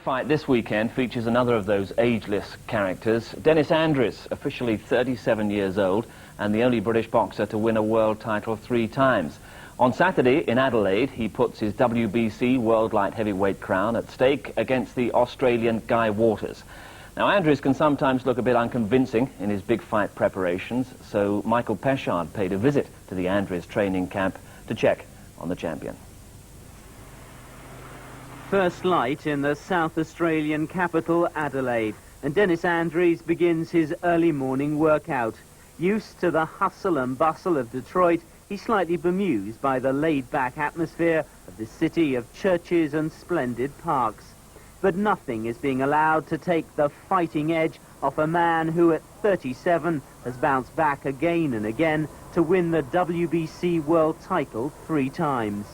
fight this weekend features another of those ageless characters. Dennis Andries, officially 37 years old and the only British boxer to win a world title 3 times. On Saturday in Adelaide, he puts his WBC World Light Heavyweight crown at stake against the Australian Guy Waters. Now, Andries can sometimes look a bit unconvincing in his big fight preparations, so Michael Peshard paid a visit to the Andries training camp to check on the champion. First light in the South Australian capital, Adelaide, and Dennis Andries begins his early morning workout. Used to the hustle and bustle of Detroit, he's slightly bemused by the laid-back atmosphere of the city of churches and splendid parks. But nothing is being allowed to take the fighting edge off a man who at 37 has bounced back again and again to win the WBC world title 3 times.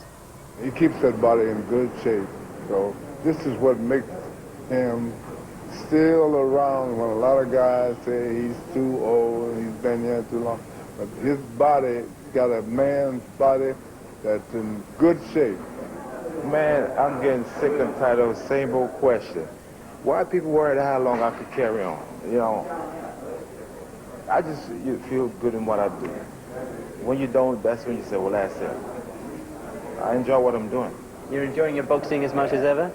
He keeps that body in good shape. So this is what makes him still around when a lot of guys say he's too old, he's been here too long. But his body got a man's body that's in good shape. Man, I'm getting sick and tired of the same old question. Why are people worried how long I could carry on? You know, I just feel good in what I do. When you don't, that's when you say, well, that's it. I enjoy what I'm doing. You're enjoying your boxing as much as ever?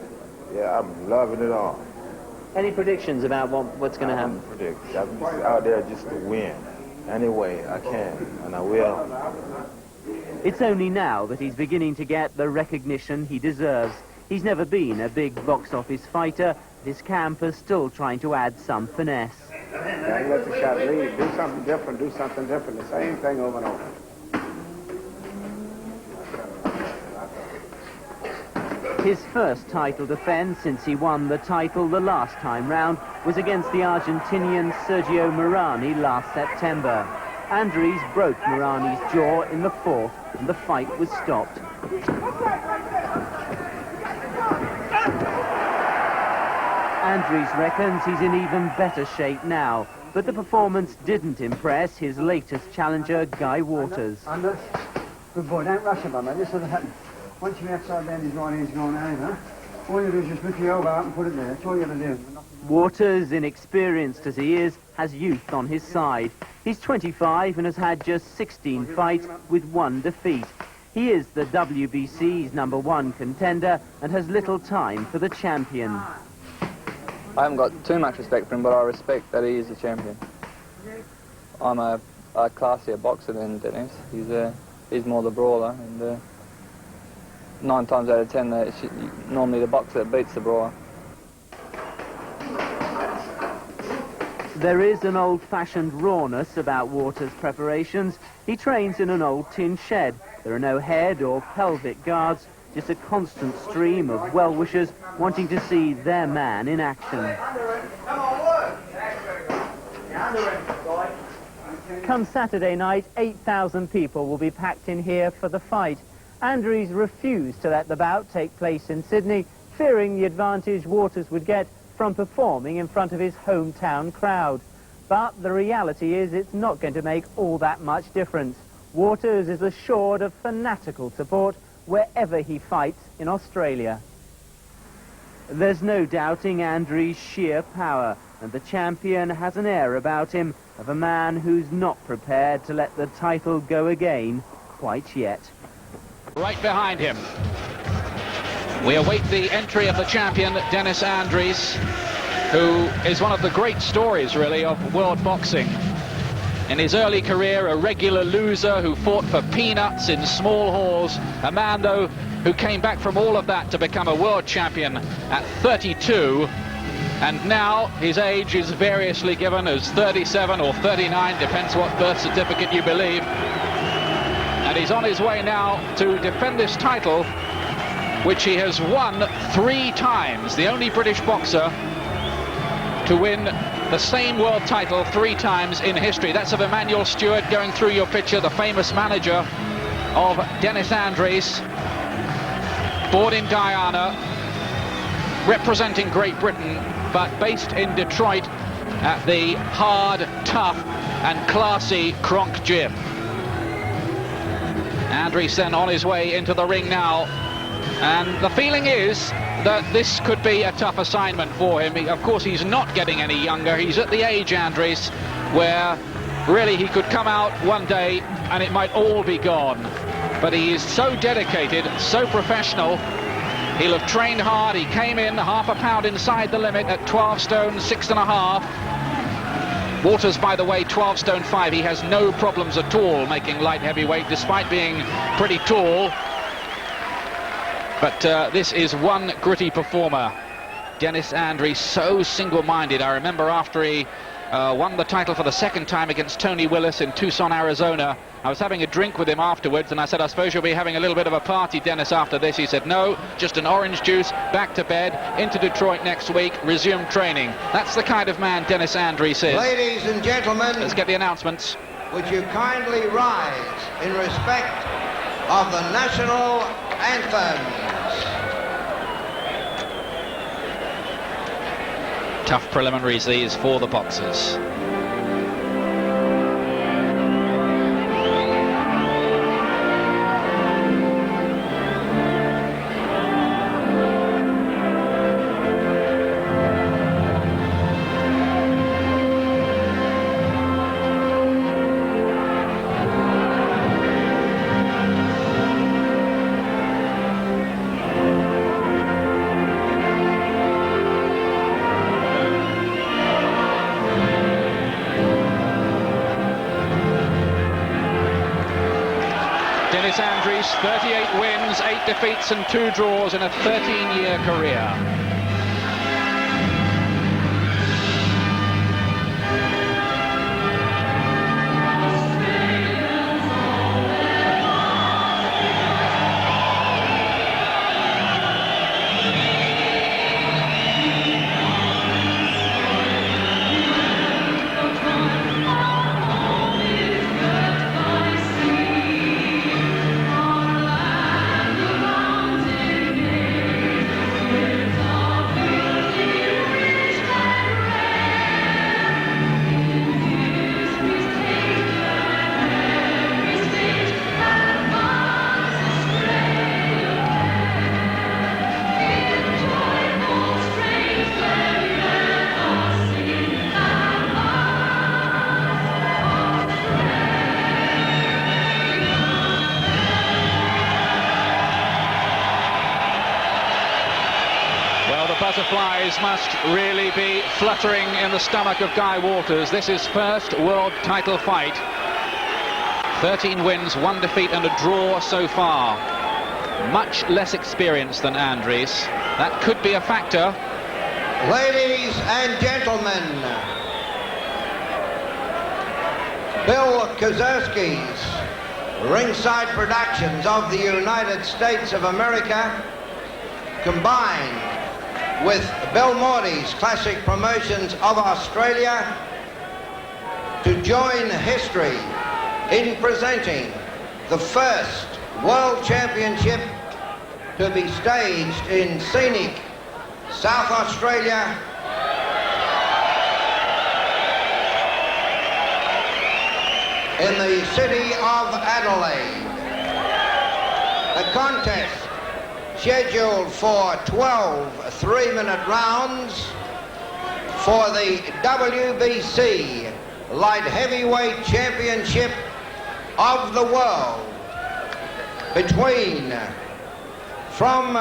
Yeah, I'm loving it all. Any predictions about what's going to happen? I'm just out there just to win. Anyway, I can, and I will. It's only now that he's beginning to get the recognition he deserves. He's never been a big box office fighter. His camp is still trying to add some finesse. Don't let the shot lead. Do something different, do something different. The same thing over and over. His first title defense since he won the title the last time round was against the Argentinian Sergio Morani last September. Andries broke Morani's jaw in the 4th and the fight was stopped. Andries reckons he's in even better shape now, but the performance didn't impress his latest challenger, Guy Waters. Under. Good boy, don't rush him, mate. This doesn't happen. Once you're outside down his right hand's gone over, all you do is just lift your elbow up and put it there. That's all you got to do. Waters, inexperienced as he is, has youth on his side. He's 25 and has had just 16 fights with 1 defeat. He is the WBC's #1 contender and has little time for the champion. I haven't got too much respect for him, but I respect that he is the champion. I'm a classier boxer than Dennis. He's more the brawler, and 9 times out of 10, it's normally the boxer that beats the brawler. There is an old-fashioned rawness about Waters' preparations. He trains in an old tin shed. There are no head or pelvic guards, just a constant stream of well-wishers wanting to see their man in action. Come Saturday night, 8,000 people will be packed in here for the fight. Andries refused to let the bout take place in Sydney, fearing the advantage Waters would get from performing in front of his hometown crowd. But the reality is it's not going to make all that much difference. Waters is assured of fanatical support wherever he fights in Australia. There's no doubting Andries' sheer power, and the champion has an air about him of a man who's not prepared to let the title go again quite yet. Right behind him, we await the entry of the champion, Dennis Andries, who is one of the great stories, really, of world boxing. In his early career, a regular loser who fought for peanuts in small halls, a man, though, who came back from all of that to become a world champion at 32, and now his age is variously given as 37 or 39, depends what birth certificate you believe. And he's on his way now to defend this title, which he has won 3 times, the only British boxer to win the same world title 3 times in history. That's of Emmanuel Stewart going through your picture, the famous manager of Dennis Andries, born in Guyana, representing Great Britain, but based in Detroit at the hard, tough and classy Kronk Gym. Andries then on his way into the ring now, and the feeling is that this could be a tough assignment for him. Of course, he's not getting any younger. He's at the age, Andries, where really he could come out one day and it might all be gone. But he is so dedicated, so professional. He'll have trained hard. He came in half a pound inside the limit at 12 stone 6.5. Waters, by the way, 12 stone 5. He has no problems at all making light heavyweight, despite being pretty tall. But this is one gritty performer. Dennis Andries, so single-minded. I remember after he won the title for the second time against Tony Willis in Tucson, Arizona, I was having a drink with him afterwards, and I said, I suppose you'll be having a little bit of a party, Dennis, after this. He said, no, just an orange juice, back to bed, into Detroit next week, resume training. That's the kind of man Dennis Andries is. Ladies and gentlemen, let's get the announcements. Would you kindly rise in respect of the national anthems? Tough preliminaries these for the boxers. Dennis Andries, 38 wins, 8 defeats and 2 draws in a 13-year career. Butterflies must really be fluttering in the stomach of Guy Waters. This is first world title fight. 13 wins, 1 defeat and a draw so far. Much less experience than Andries. That could be a factor. Ladies and gentlemen, Bill Kozersky's Ringside Productions of the United States of America, combined with Bill Morty's Classic Promotions of Australia, to join history in presenting the first World Championship to be staged in scenic South Australia, in the city of Adelaide. The contest, scheduled for 12 3-minute rounds for the WBC Light Heavyweight Championship of the world, between, from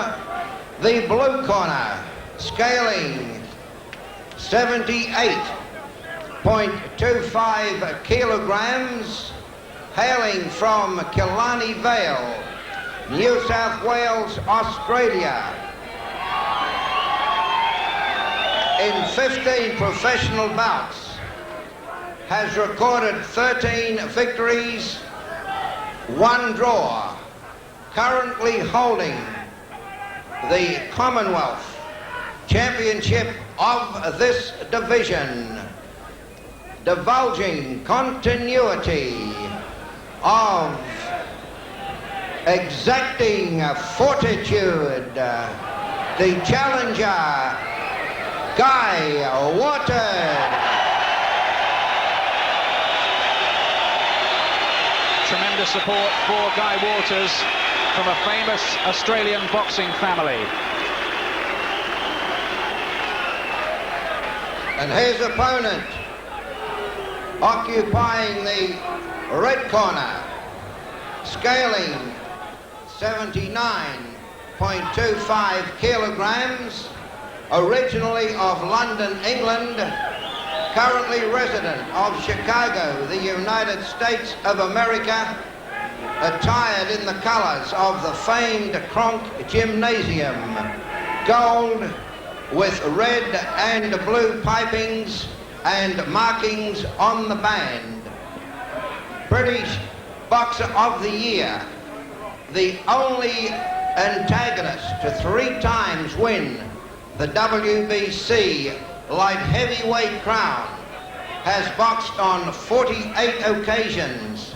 the blue corner, scaling 78.25 kilograms, hailing from Killarney Vale, New South Wales, Australia. In 15 professional bouts, has recorded 13 victories, 1 draw, currently holding the Commonwealth Championship of this division, divulging continuity of exacting fortitude, the challenger, Guy Waters. Tremendous support for Guy Waters from a famous Australian boxing family. And his opponent, occupying the red corner, scaling 79.25 kilograms, originally of London, England, currently resident of Chicago, the United States of America, attired in the colors of the famed Kronk Gymnasium, gold with red and blue pipings and markings on the band. British Boxer of the Year, the only antagonist to 3 times win the WBC light heavyweight crown, has boxed on 48 occasions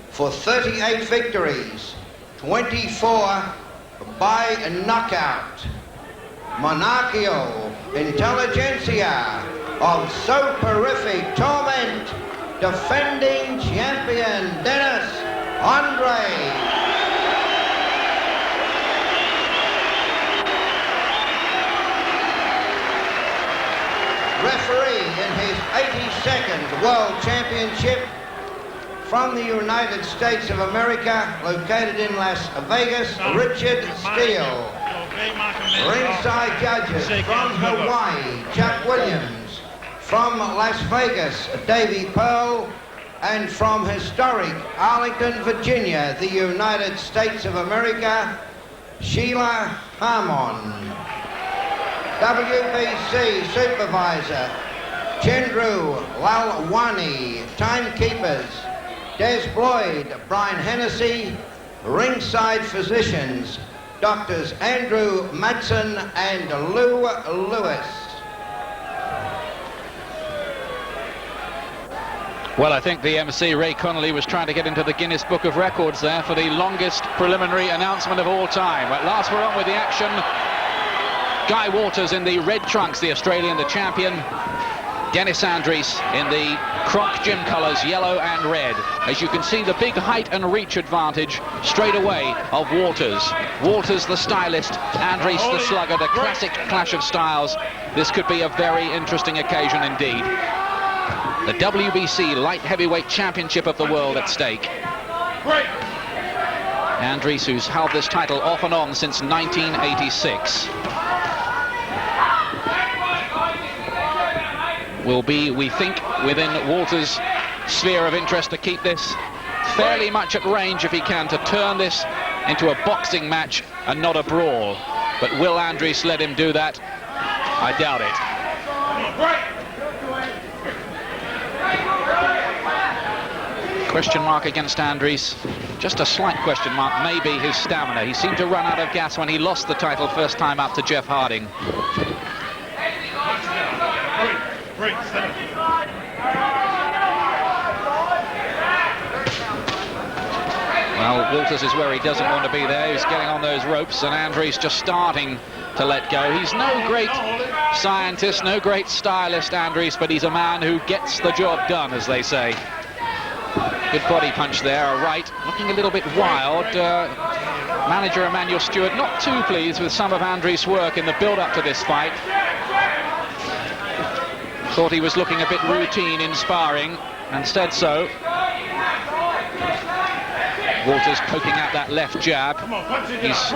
for 38 victories, 24 by knockout. Monarchical intelligentsia of soporific torment, defending champion Dennis Andries. Referee in his 82nd World Championship from the United States of America, located in Las Vegas, Richard Steele. Ringside judges from Hawaii, Chuck Williams. From Las Vegas, Davy Pearl. And from historic Arlington, Virginia, the United States of America, Sheila Harmon. WBC Supervisor, Chandru Lalwani. Timekeepers, Des Bloyd, Brian Hennessy. Ringside physicians, Doctors Andrew Madsen and Lou Lewis. Well, I think the MC, Ray Connolly, was trying to get into the Guinness Book of Records there for the longest preliminary announcement of all time. At last we're on with the action. Guy Waters in the red trunks, the Australian, the champion. Dennis Andries in the Kronk gym colours, yellow and red. As you can see, the big height and reach advantage straight away of Waters. Waters the stylist, Andries the sluggard, a classic clash of styles. This could be a very interesting occasion indeed. The WBC Light Heavyweight Championship of the world at stake. Andries, who's held this title off and on since 1986. Will be, we think, within Waters' sphere of interest to keep this fairly much at range if he can, to turn this into a boxing match and not a brawl. But will Andries let him do that? I doubt it. Question mark against Andries. Just a slight question mark, maybe his stamina. He seemed to run out of gas when he lost the title first time up to Jeff Harding. Well, Waters is where he doesn't want to be there. He's getting on those ropes, and Andries just starting to let go. He's no great scientist, no great stylist, Andries, but he's a man who gets the job done, as they say. Good body punch there, a right, looking a little bit wild. Manager Emmanuel Stewart not too pleased with some of Andries' work in the build-up to this fight. Thought he was looking a bit routine in sparring, and said so. Waters poking out that left jab. He's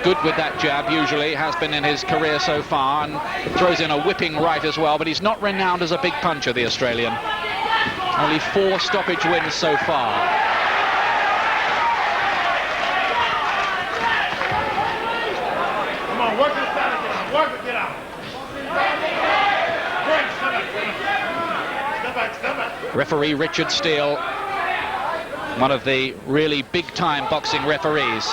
good with that jab, usually, has been in his career so far, and throws in a whipping right as well, but he's not renowned as a big puncher, the Australian. Only 4 stoppage wins so far. Come on, work this out again. Work it, get out. Step back. Referee Richard Steele, one of the really big-time boxing referees.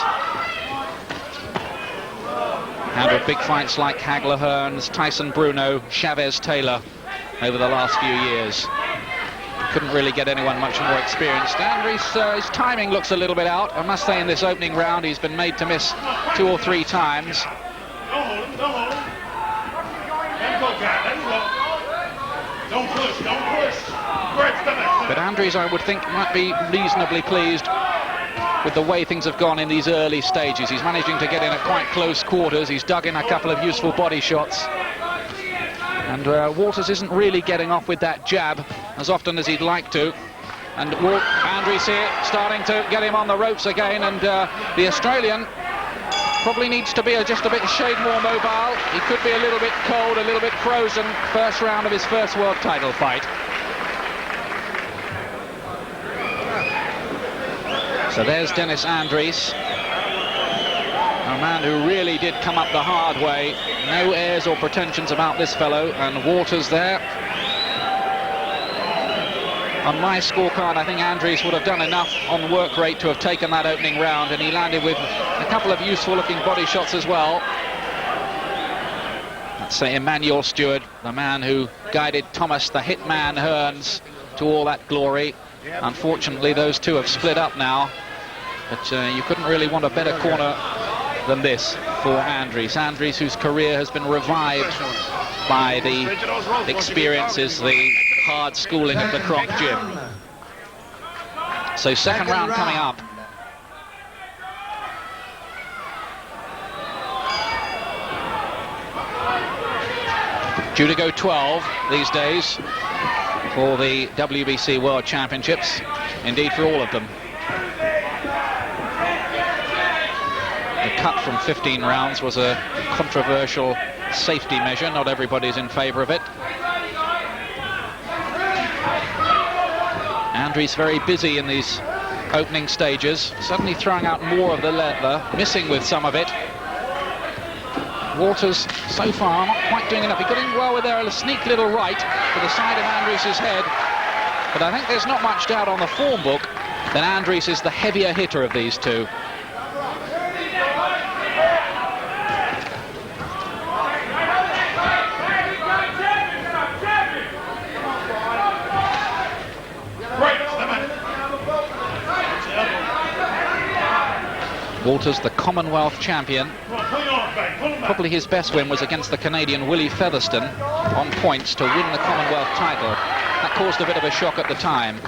Handled big fights like Hagler Hearns, Tyson Bruno, Chavez Taylor over the last few years. Couldn't really get anyone much more experienced. Andries, his timing looks a little bit out. I must say, in this opening round, he's been made to miss 2 or 3 times. Don't hold him. Let him go, guy. Let him go. Don't push. But Andries, I would think, might be reasonably pleased with the way things have gone in these early stages. He's managing to get in at quite close quarters. He's dug in a couple of useful body shots. And Walters isn't really getting off with that jab as often as he'd like to. And Andries here starting to get him on the ropes again, and the Australian probably needs to be just a bit shade more mobile. He could be a little bit cold, a little bit frozen. First round of his first world title fight. So there's Dennis Andries, a man who really did come up the hard way. No airs or pretensions about this fellow, and Walters there. On my scorecard, I think Andries would have done enough on work rate to have taken that opening round, and he landed with a couple of useful-looking body shots as well. Let's say Emmanuel Stewart, the man who guided Thomas the Hitman Hearns to all that glory. Unfortunately, those two have split up now, but you couldn't really want a better corner than this for Andries. Andries, whose career has been revived by the experiences, the hard schooling at the Croc Gym. So second round coming up. Due to go 12 these days for the WBC World Championships, indeed for all of them. The cut from 15 rounds was a controversial safety measure. Not everybody's in favor of it. Andries very busy in these opening stages, suddenly throwing out more of the leather, missing with some of it. Walters so far not quite doing enough. He got in well with there, a sneak little right to the side of Andries' head, but I think there's not much doubt on the form book that Andries is the heavier hitter of these two. Walters, the Commonwealth champion. Probably his best win was against the Canadian Willie Featherston on points to win the Commonwealth title. That caused a bit of a shock at the time.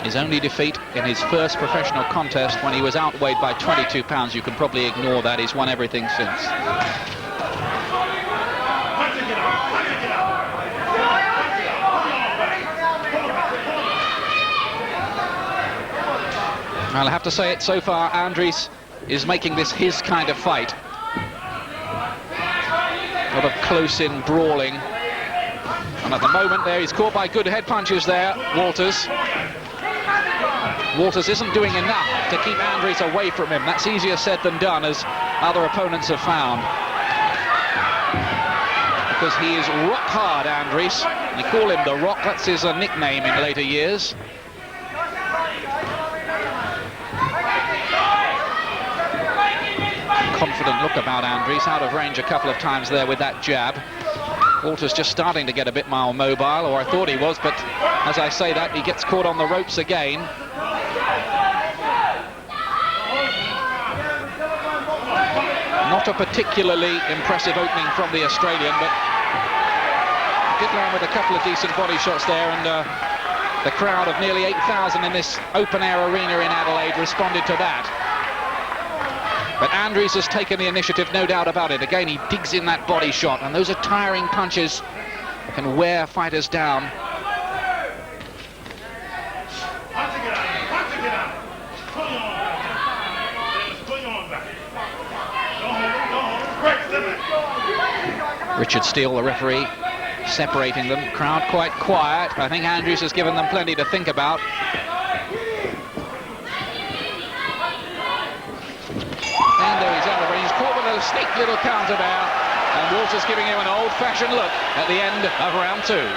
His only defeat in his first professional contest when he was outweighed by 22 pounds. You can probably ignore that. He's won everything since. I'll have to say it, so far Andries is making this his kind of fight. A lot of close-in brawling. And at the moment there, he's caught by good head punches there, Walters. Walters isn't doing enough to keep Andries away from him. That's easier said than done, as other opponents have found. Because he is rock hard, Andries. They call him the Rock. That's his nickname in later years. Confident look about Andries, out of range a couple of times there with that jab. Walters just starting to get a bit more mobile, or I thought he was, but as I say that, he gets caught on the ropes again. Not a particularly impressive opening from the Australian, but did land with a couple of decent body shots there, and the crowd of nearly 8,000 in this open-air arena in Adelaide responded to that. But Andries has taken the initiative, no doubt about it. Again, he digs in that body shot, and those are tiring punches, can wear fighters down. Richard Steele, the referee, separating them. Crowd quite quiet. I think Andries has given them plenty to think about. And there he's under, but he's caught with a sneak little counter there, and Walters giving him an old-fashioned look at the end of round two.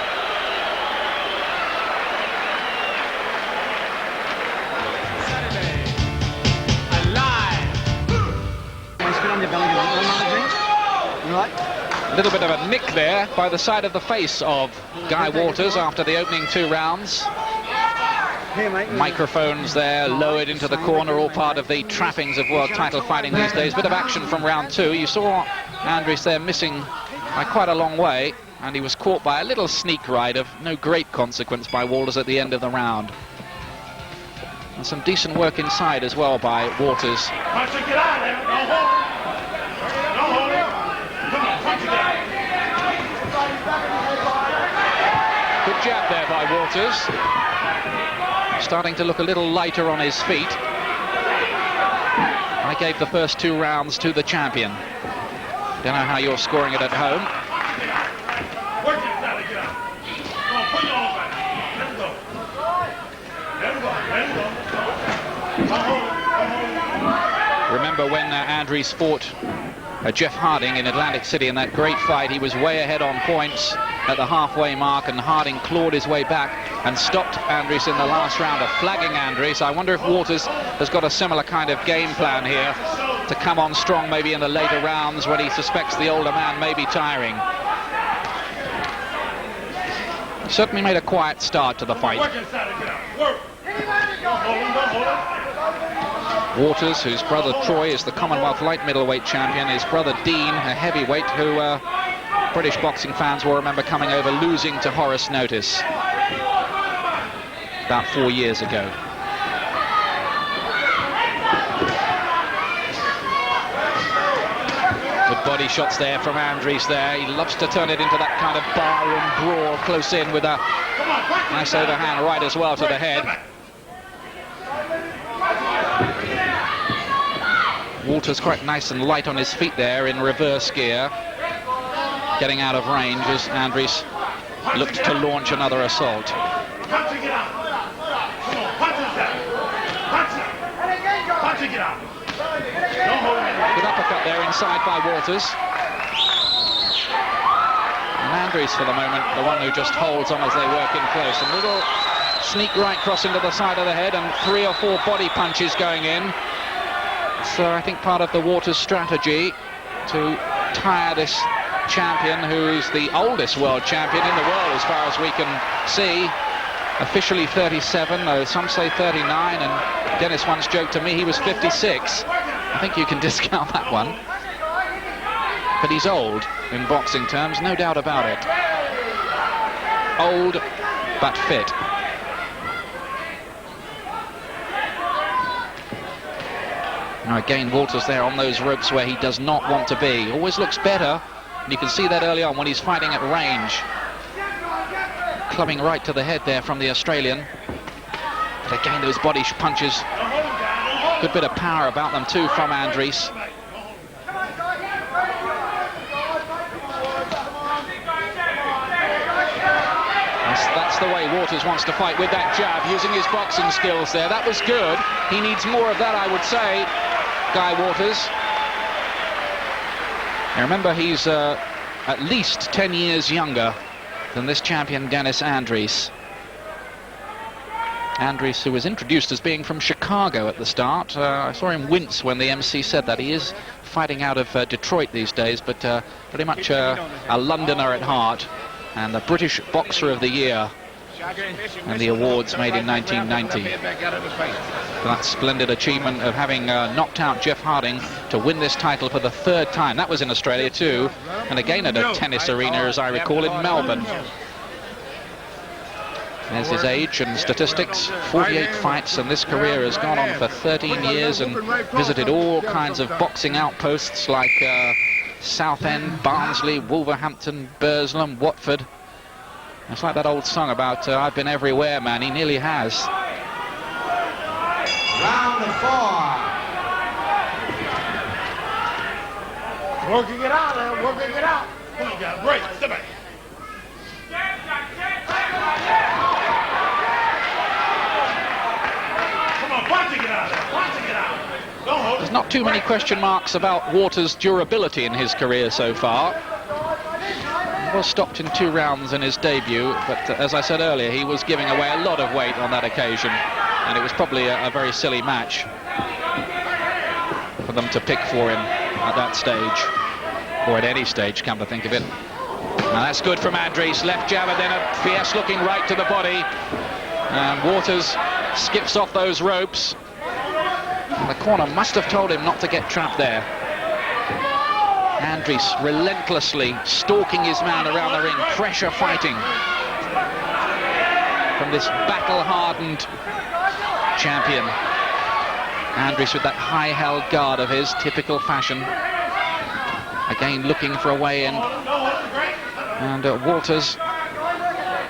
A little bit of a nick there by the side of the face of Guy Walters after the opening 2 rounds. Microphones there lowered into the corner, all part of the trappings of world title fighting these days. Bit of action from round 2. You saw Andries there missing by quite a long way, and he was caught by a little sneak right of no great consequence by Walters at the end of the round. And some decent work inside as well by Walters. jab there by Waters. Starting to look a little lighter on his feet. I gave the first 2 rounds to the champion. Don't know how you're scoring it at home. Remember when Andries fought Jeff Harding in Atlantic City in that great fight, he was way ahead on points at the halfway mark, and Harding clawed his way back and stopped Andries in the last round of flagging Andries. I wonder if Waters has got a similar kind of game plan here to come on strong maybe in the later rounds when he suspects the older man may be tiring. Certainly made a quiet start to the fight. Waters, whose brother Troy is the Commonwealth light middleweight champion, his brother Dean, a heavyweight, who British boxing fans will remember coming over losing to Horace Notice about 4 years ago. Good body shots there from Andries there. He loves to turn it into that kind of barroom brawl close in with a nice overhand right as well to the head. Waters quite nice and light on his feet there in reverse gear, getting out of range as Andries looked to launch another assault. Good uppercut there inside by Waters. And Andries for the moment, the one who just holds on as they work in close. A little sneak right cross into the side of the head and 3 or 4 body punches going in. So I think part of the Waters strategy to tire this champion, who's the oldest world champion in the world as far as we can see, officially 37, though some say 39, and Dennis once joked to me he was 56. I think you can discount that one. But he's old in boxing terms, no doubt about it. Old but fit. Now again, Waters there on those ropes where he does not want to be. Always looks better, and you can see that early on when he's fighting at range. Clubbing right to the head there from the Australian. But again, those body punches, good bit of power about them too from Andries. That's the way Waters wants to fight, with that jab, using his boxing skills there. That was good. He needs more of that, I would say, Guy Waters. Now remember, he's at least 10 years younger than this champion Dennis Andries. Andries, who was introduced as being from Chicago at the start. I saw him wince when the MC said that. He is fighting out of Detroit these days, but pretty much a Londoner at heart, and the British Boxer of the Year, and the awards made in 1990. That splendid achievement of having knocked out Jeff Harding to win this title for the 3rd time. That was in Australia too, and again at a tennis arena, as I recall, in Melbourne. There's his age and statistics, 48 fights, and this career has gone on for 13 years and visited all kinds of boxing outposts like Southend, Barnsley, Wolverhampton, Burslem, Watford. It's like that old song about I've been everywhere, man. He nearly has. Round of 4. Working it out, man. Working it out. Come on, guys. Break. Step back. Come on, punching it out there. Punching it out. Don't hold it. There's not too many question marks about Waters' durability in his career so far. He was stopped in 2 rounds in his debut, but as I said earlier, he was giving away a lot of weight on that occasion, and it was probably a very silly match for them to pick for him at that stage, or at any stage, come to think of it. Now that's good from Andries. Left jab and then a fierce looking right to the body. And Waters skips off those ropes. And the corner must have told him not to get trapped there. Andries relentlessly stalking his man around the ring, pressure fighting from this battle-hardened champion. Andries with that high-held guard of his, typical fashion. Again looking for a way in. And Waters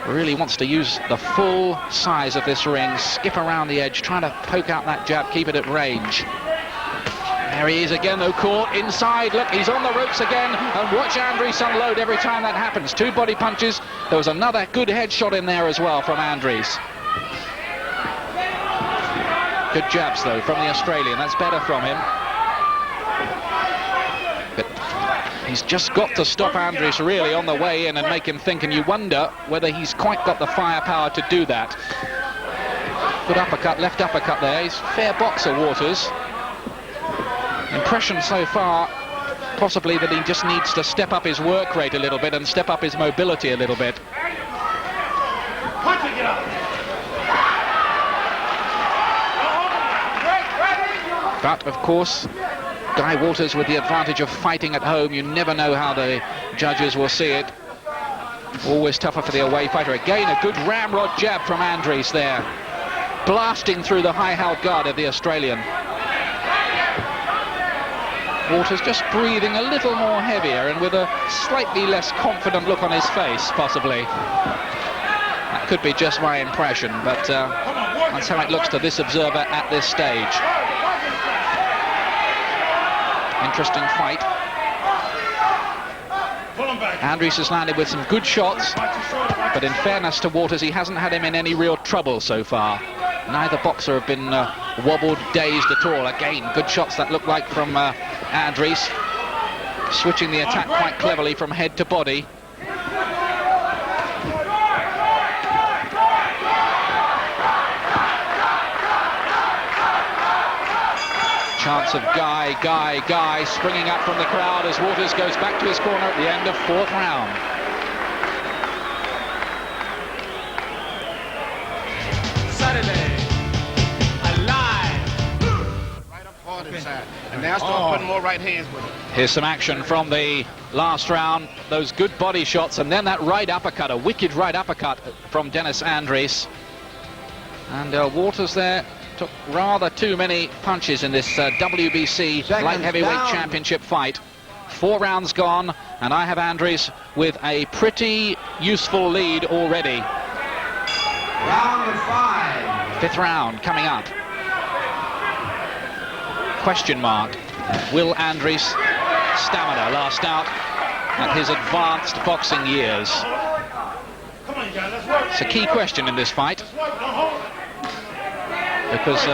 Really wants to use the full size of this ring, skip around the edge, trying to poke out that jab, keep it at range. There he is again, though, caught inside. Look, he's on the ropes again, and watch Andries unload every time that happens. 2 body punches. There was another good headshot in there as well from Andries. Good jabs, though, from the Australian. That's better from him. But he's just got to stop Andries really on the way in and make him think, and you wonder whether he's quite got the firepower to do that. Good uppercut, left uppercut there. He's fair boxer, Waters. Impression so far, possibly that he just needs to step up his work rate a little bit and step up his mobility a little bit. But, of course, Guy Waters with the advantage of fighting at home. You never know how the judges will see it. Always tougher for the away fighter. Again, a good ramrod jab from Andries there, blasting through the high-held guard of the Australian. Waters just breathing a little more heavier and with a slightly less confident look on his face, possibly. That could be just my impression, but that's how it looks to this observer at this stage. Interesting fight. Andries has landed with some good shots, but in fairness to Waters, he hasn't had him in any real trouble so far. Neither boxer have been wobbled, dazed at all. Again, good shots that look like from Andries, switching the attack quite cleverly from head to body. Chance of Guy springing up from the crowd as Waters goes back to his corner at the end of 4th round. Saturday, alive. Right up hard inside. And now start putting more right hands with it. Here's some action from the last round. Those good body shots, and then that right uppercut, a wicked right uppercut from Dennis Andries. And Waters there took rather too many punches in this WBC light heavyweight championship fight. 4 rounds gone, and I have Andries with a pretty useful lead already. Round 5. 5th round coming up. Question mark. Will Andries' stamina last out at his advanced boxing years? It's a key question in this fight, because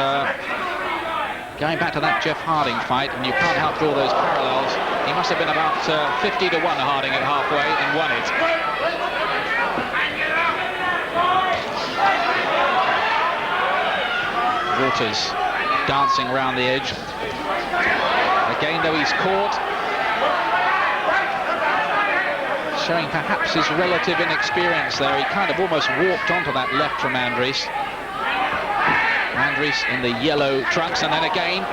going back to that Jeff Harding fight, and you can't help draw those parallels, he must have been about 50 to 1 Harding at halfway and won it. Waters dancing around the edge. Again, though, he's caught, showing perhaps his relative inexperience there. He kind of almost walked onto that left from Andries. Andries in the yellow trunks, and then again,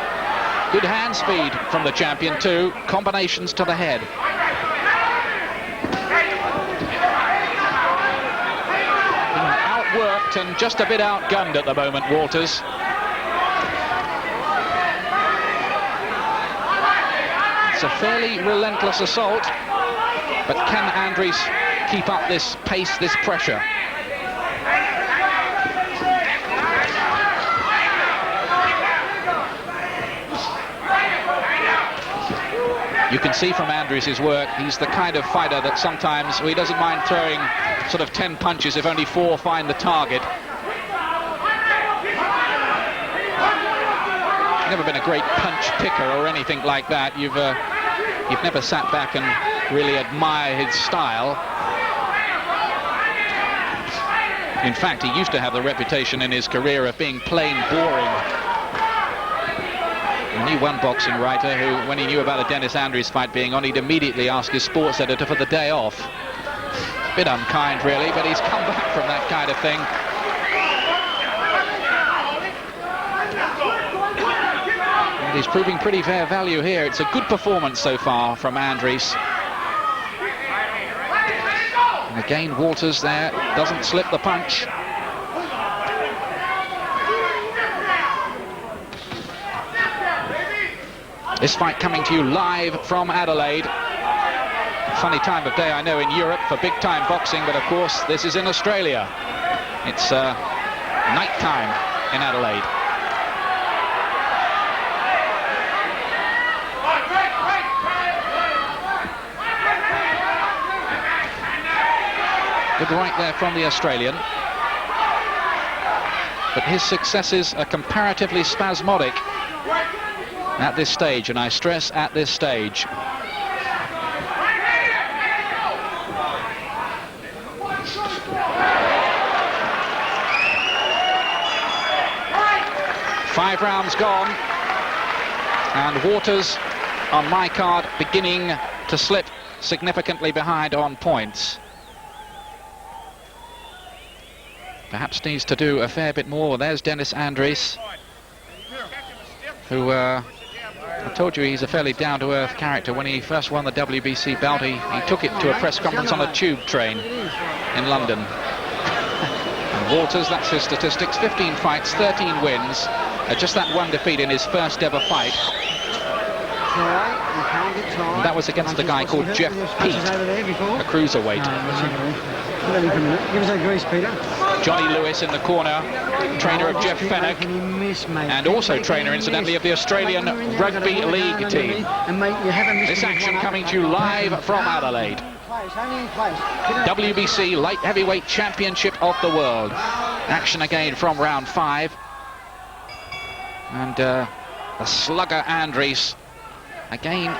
good hand speed from the champion too. Combinations to the head. Being outworked and just a bit outgunned at the moment, Waters. It's a fairly relentless assault, but can Andries keep up this pace, this pressure? You can see from Andries' work, he's the kind of fighter that sometimes he doesn't mind throwing sort of 10 punches if only 4 find the target. Never been a great punch picker or anything like that. You've never sat back and really admired his style. In fact, he used to have the reputation in his career of being plain boring. I knew one boxing writer who, when he knew about a Dennis Andries fight being on, he'd immediately ask his sports editor for the day off. Bit unkind, really, but he's come back from that kind of thing. And he's proving pretty fair value here. It's a good performance so far from Andries. And again, Waters there doesn't slip the punch. This fight coming to you live from Adelaide. Funny time of day, I know, in Europe for big-time boxing, but of course this is in Australia. It's night time in Adelaide. Good right there from the Australian. But his successes are comparatively spasmodic at this stage, and I stress at this stage. Five rounds gone, and Waters on my card beginning to slip significantly behind on points. Perhaps needs to do a fair bit more. There's Dennis Andries, who I told you he's a fairly down-to-earth character. When he first won the WBC belt, he took it to a press conference on a tube train in London. And Waters, that's his statistics: 15 fights, 13 wins, just that one defeat in his first ever fight. And that was against a guy called Jeff Peat, a cruiserweight. Give us a grace, Peter. Johnny Lewis in the corner, trainer of Jeff Fenwick, and also trainer, incidentally, of the Australian Rugby League team. This action coming to you live from Adelaide. WBC Light Heavyweight Championship of the World. Action again from round 5. And the slugger Andries, again,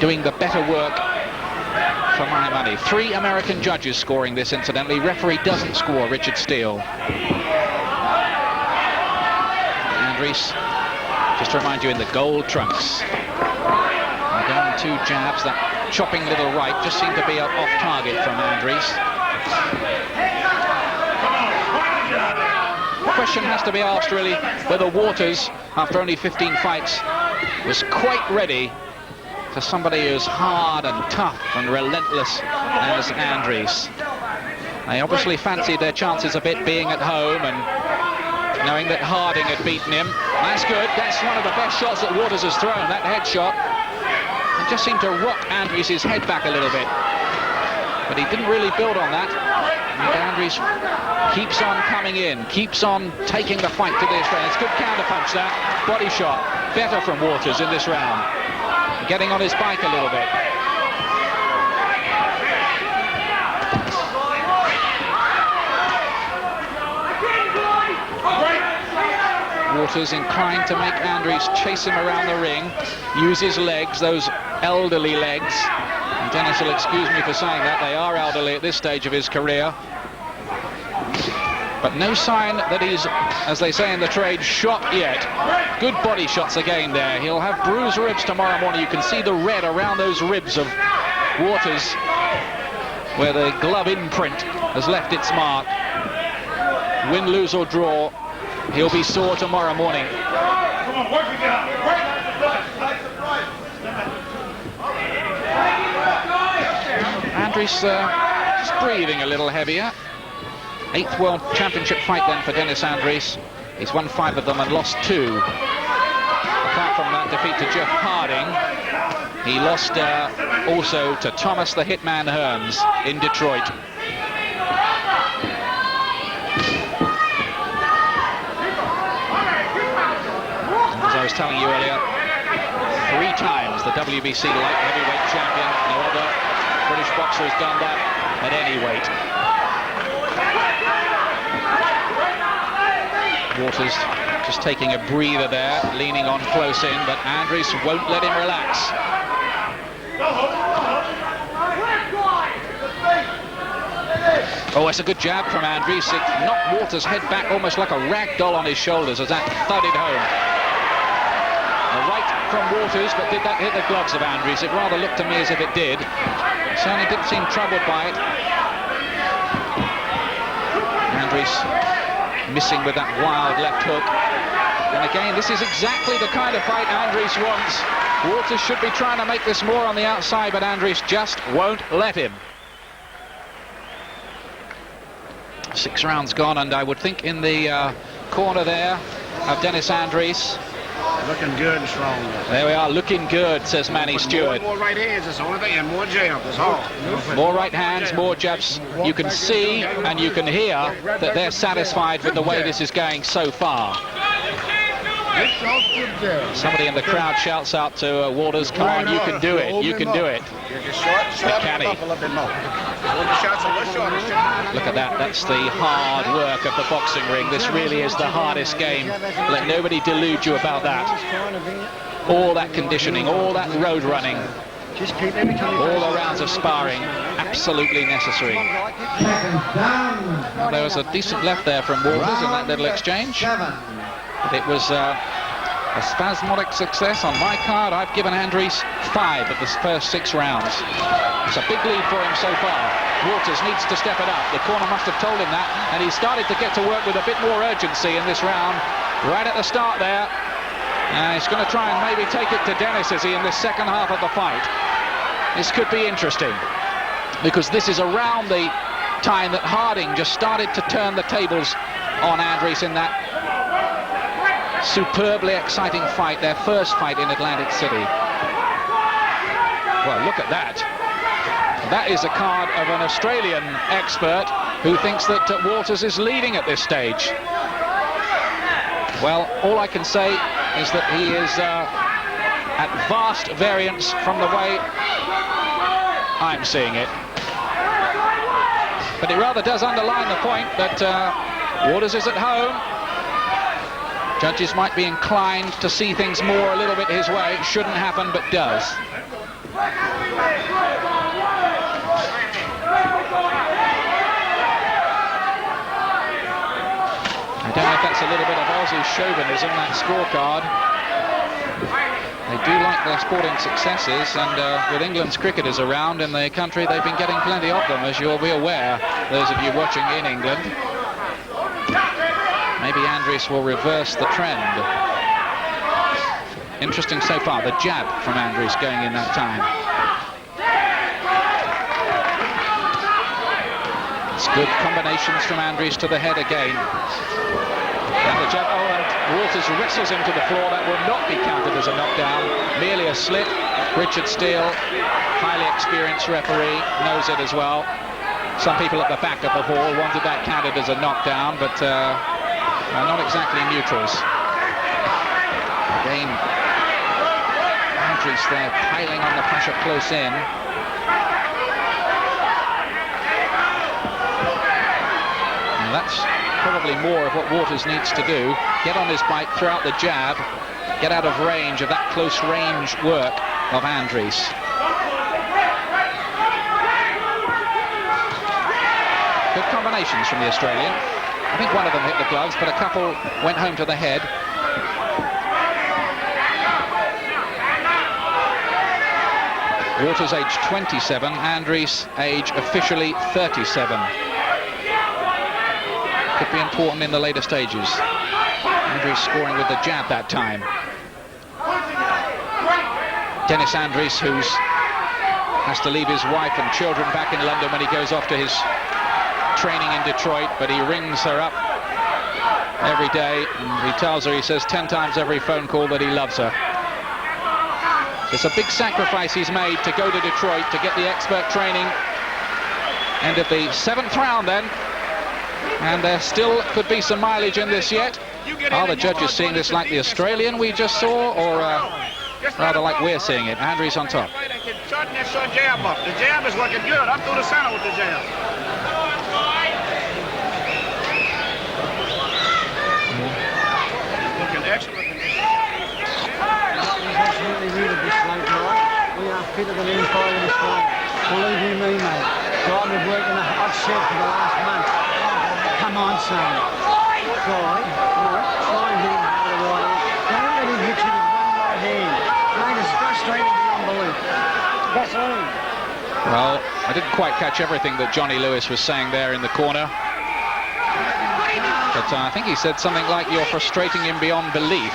doing the better work for my money. 3 American judges scoring this, incidentally. Referee doesn't score, Richard Steele. Andries, just to remind you, in the gold trunks. And down 2 jabs, that chopping little right just seemed to be off target from Andries. The question has to be asked, really, whether Waters, after only 15 fights, was quite ready for somebody who's hard and tough and relentless as Andries. They obviously fancied their chances a bit being at home and knowing that Harding had beaten him. That's good. That's one of the best shots that Waters has thrown, that headshot. It just seemed to rock Andries' head back a little bit. But he didn't really build on that. And Andries keeps on coming in, keeps on taking the fight to the Australians. Good counterpunch, that. Body shot. Better from Waters in this round. Getting on his bike a little bit. Waters inclined to make Andries chase him around the ring, use his legs, those elderly legs. And Dennis will excuse me for saying that, they are elderly at this stage of his career. But no sign that he's, as they say in the trade, shot yet. Good body shots again there. He'll have bruised ribs tomorrow morning. You can see the red around those ribs of Waters, where the glove imprint has left its mark. Win, lose or draw, he'll be sore tomorrow morning. Andries just breathing a little heavier. 8th World Championship fight then for Dennis Andries. He's won 5 of them and lost 2. Apart from that defeat to Jeff Harding, he lost also to Thomas the Hitman Hearns in Detroit. As I was telling you earlier, 3 times the WBC light heavyweight champion. No other British boxer has done that at any weight. Waters just taking a breather there, leaning on close in, but Andries won't let him relax. Oh, it's a good jab from Andries. It knocked Waters' head back almost like a rag doll on his shoulders as that thudded home. A right from Waters, but did that hit the gloves of Andries? It rather looked to me as if it did. Certainly didn't seem troubled by it. Andries missing with that wild left hook. And again, this is exactly the kind of fight Andries wants. Waters should be trying to make this more on the outside, but Andries just won't let him. 6 rounds gone, and I would think in the corner there of Dennis Andries, Looking good and strong. There we are, looking good, says Manny Stewart. More right hands, that's the only thing, and more jabs, that's all. More right hands, more jabs. You can see and you can hear that they're satisfied with the way this is going so far. Somebody in the crowd shouts out to Waters, come on, you can do it, you can do it. But can he? Look at that, that's the hard work of the boxing ring. This really is the hardest game. Let nobody delude you about that. All that conditioning, all that road running, all the rounds of sparring, absolutely necessary. Well, there was a decent left there from Waters in that little exchange. But it was a spasmodic success. On my card, I've given Andries 5 of the first 6 rounds. It's a big lead for him so far. Waters needs to step it up. The corner must have told him that, and he started to get to work with a bit more urgency in this round, right at the start there. And he's going to try and maybe take it to Dennis, is he, in the second half of the fight. This could be interesting, because this is around the time that Harding just started to turn the tables on Andries in that superbly exciting fight, their first fight in Atlantic City. Well, look at that. That is a card of an Australian expert who thinks that Waters is leading at this stage. Well, all I can say is that he is at vast variance from the way I'm seeing it. But it rather does underline the point that Waters is at home. Judges might be inclined to see things more a little bit his way. Shouldn't happen, but does. I don't know if that's a little bit of Aussie chauvinism, that scorecard. They do like their sporting successes, and with England's cricketers around in the country, they've been getting plenty of them, as you'll be aware, those of you watching in England. Maybe Andries will reverse the trend. Interesting so far, the jab from Andries going in that time. It's good combinations from Andries to the head again. And the jab, oh, and Waters wrestles him to the floor. That will not be counted as a knockdown, merely a slip. Richard Steele, highly experienced referee, knows it as well. Some people at the back of the hall wanted that counted as a knockdown, but not exactly neutrals. Again, Andries there piling on the pressure close in. And that's probably more of what Waters needs to do. Get on his bike, throw out the jab, get out of range of that close range work of Andries. Good combinations from the Australian. I think one of them hit the gloves, but a couple went home to the head. Waters age 27, Andries age officially 37. Could be important in the later stages. Andries scoring with the jab that time. Dennis Andries, who has to leave his wife and children back in London when he goes off to his training in Detroit, but he rings her up every day and he tells her, he says 10 times every phone call that he loves her. It's a big sacrifice he's made to go to Detroit to get the expert training. End of the 7th round then, and there still could be some mileage in this yet. Are the judges seeing this like the Australian we just saw, or rather like we're seeing it? Andries on top. Shorten that short jab up. The jab is working good. Up through the center with the jab. Looking excellent. Absolutely needed this late night. We are fitter than any fight in Australia. Believe you me, mate. So I've been working, I've said for the last month. Come on, son. Try. Try and hit him out of the right hand. Don't let him hit you with one right hand. Mate, it's frustrating beyond belief. Gasoline. Well, I didn't quite catch everything that Johnny Lewis was saying there in the corner. But I think he said something like, you're frustrating him beyond belief.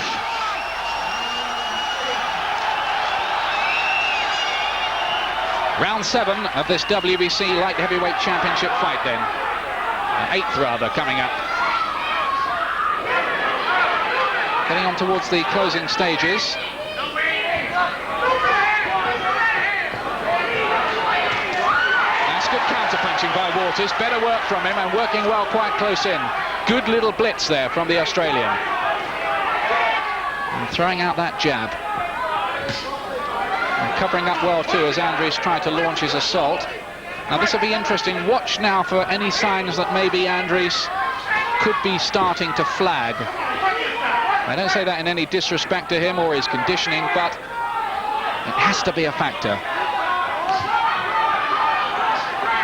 Round 7 of this WBC Light Heavyweight Championship fight then. 8th rather, coming up. getting on towards the closing stages. That's good counter-punching by Waters. Better work from him and working well quite close in. Good little blitz there from the Australian. And throwing out that jab. And covering up well too as Andries tried to launch his assault. Now this will be interesting. Watch now for any signs that maybe Andries could be starting to flag. I don't say that in any disrespect to him or his conditioning, but it has to be a factor.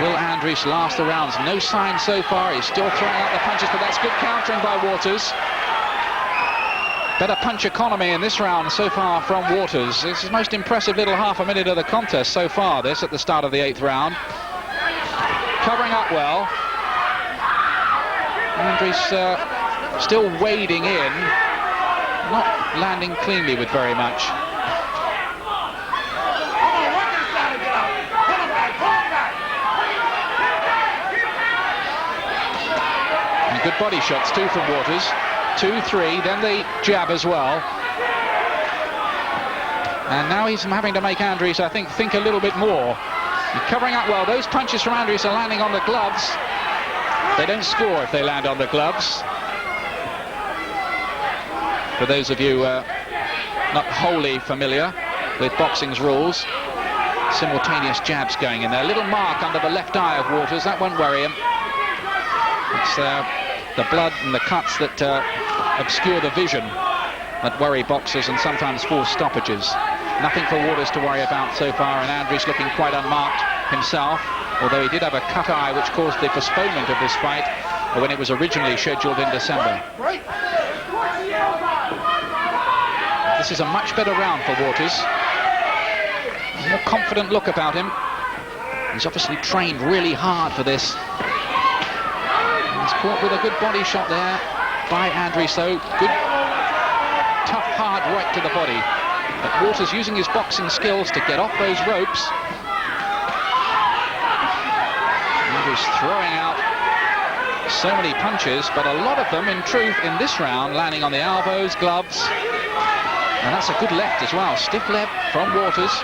Will Andries last the rounds? No sign so far. He's still throwing out the punches, but that's good countering by Waters. Better punch economy in this round so far from Waters. This is the most impressive little half a minute of the contest so far, this at the start of the 8th round. Covering up well. Andries still wading in, not landing cleanly with very much. And good body shots too from Waters. 2, 3, then the jab as well. And now he's having to make Andries, I think a little bit more. He's covering up well. Those punches from Andries are landing on the gloves. They don't score if they land on the gloves. For those of you not wholly familiar with boxing's rules, simultaneous jabs going in there. A little mark under the left eye of Waters, that won't worry him. It's the blood and the cuts that obscure the vision that worry boxers and sometimes force stoppages. Nothing for Waters to worry about so far, and Andries looking quite unmarked himself, although he did have a cut eye which caused the postponement of this fight when it was originally scheduled in December. This is a much better round for Waters. A more confident look about him. He's obviously trained really hard for this. He's caught with a good body shot there by Andries, so good, tough, hard right to the body. But Waters using his boxing skills to get off those ropes. Andries throwing out so many punches, but a lot of them, in truth, in this round, landing on the elbows, gloves. And that's a good left as well, stiff left from Waters.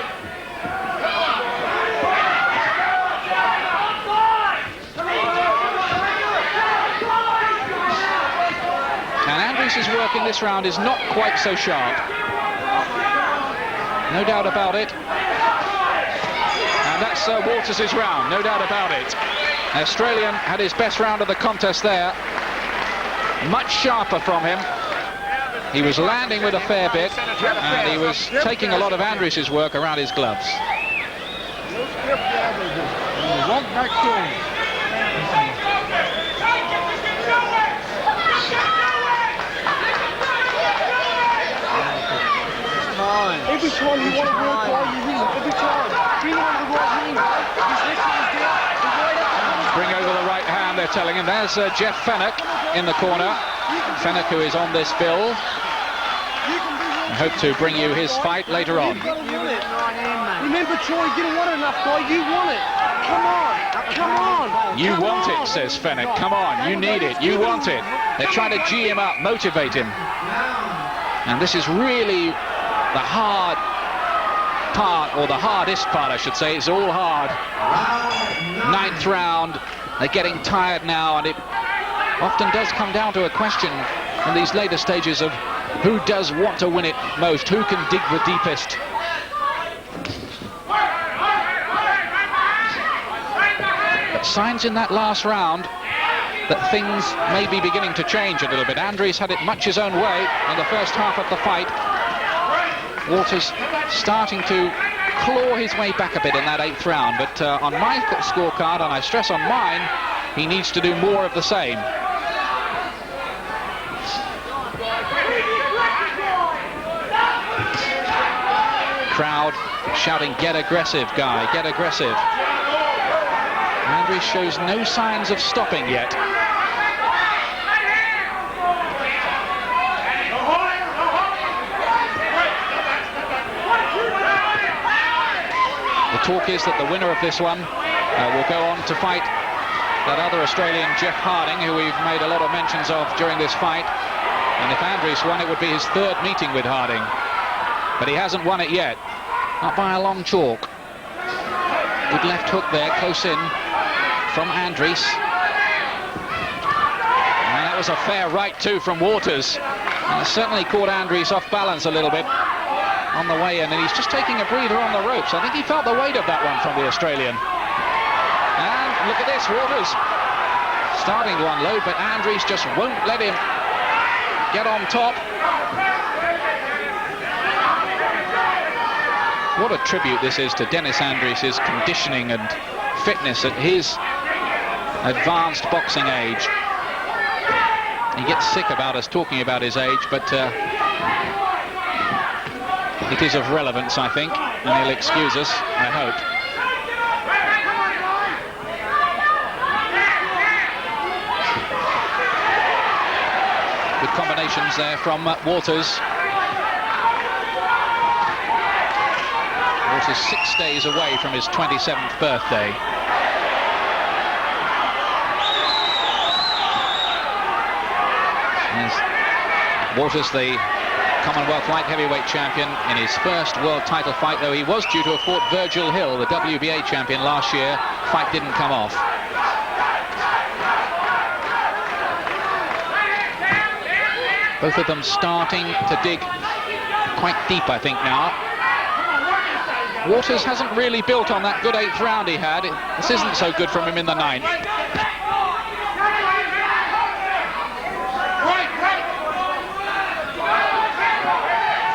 His work in this round is not quite so sharp. No doubt about it. And that's Waters' round, no doubt about it. The Australian had his best round of the contest there. Much sharper from him. He was landing with a fair bit, and he was taking a lot of Andries' work around his gloves. Every time you want to work while you win, every time. Bring over the right hand, Bring over the right hand, they're telling him. There's Jeff Fenwick in the corner. Fenwick, who is on this bill. I hope to bring you his fight later on. Remember, Troy, you didn't want it enough, boy. You want it. Come on. Come on. You want it, says Fenwick. Come on, you need it. You want it. They're trying to G him up, motivate him. And this is really the hard part, or the hardest part, I should say. It's all hard. 9th round. They're getting tired now, and it often does come down to a question in these later stages of who does want to win it most, who can dig the deepest. But signs in that last round that things may be beginning to change a little bit. Andries had it much his own way in the first half of the fight. Waters starting to claw his way back a bit in that 8th round, but on my scorecard, and I stress on mine, he needs to do more of the same. Crowd shouting, "Get aggressive, guy, get aggressive." Andries shows no signs of stopping yet. The talk is that the winner of this one will go on to fight that other Australian, Jeff Harding, who we've made a lot of mentions of during this fight. And if Andries won, it would be his third meeting with Harding. But he hasn't won it yet. Not by a long chalk. Good left hook there, close in from Andries. And that was a fair right too from Waters. And it certainly caught Andries off balance a little bit on the way in, and he's just taking a breather on the ropes. I think he felt the weight of that one from the Australian. And look at this, Waters starting to unload, but Andries just won't let him get on top. What a tribute this is to Dennis Andries' conditioning and fitness at his advanced boxing age. He gets sick about us talking about his age, but it is of relevance, I think, and he'll excuse us, I hope. Good combinations there from Waters. Waters 6 days away from his 27th birthday. Waters, the Commonwealth light heavyweight champion, in his first world title fight, though he was due to have fought Virgil Hill, the WBA champion, last year. Fight didn't come off. Both of them starting to dig quite deep, I think, now. Waters hasn't really built on that good 8th round he had. This isn't so good from him in the 9th.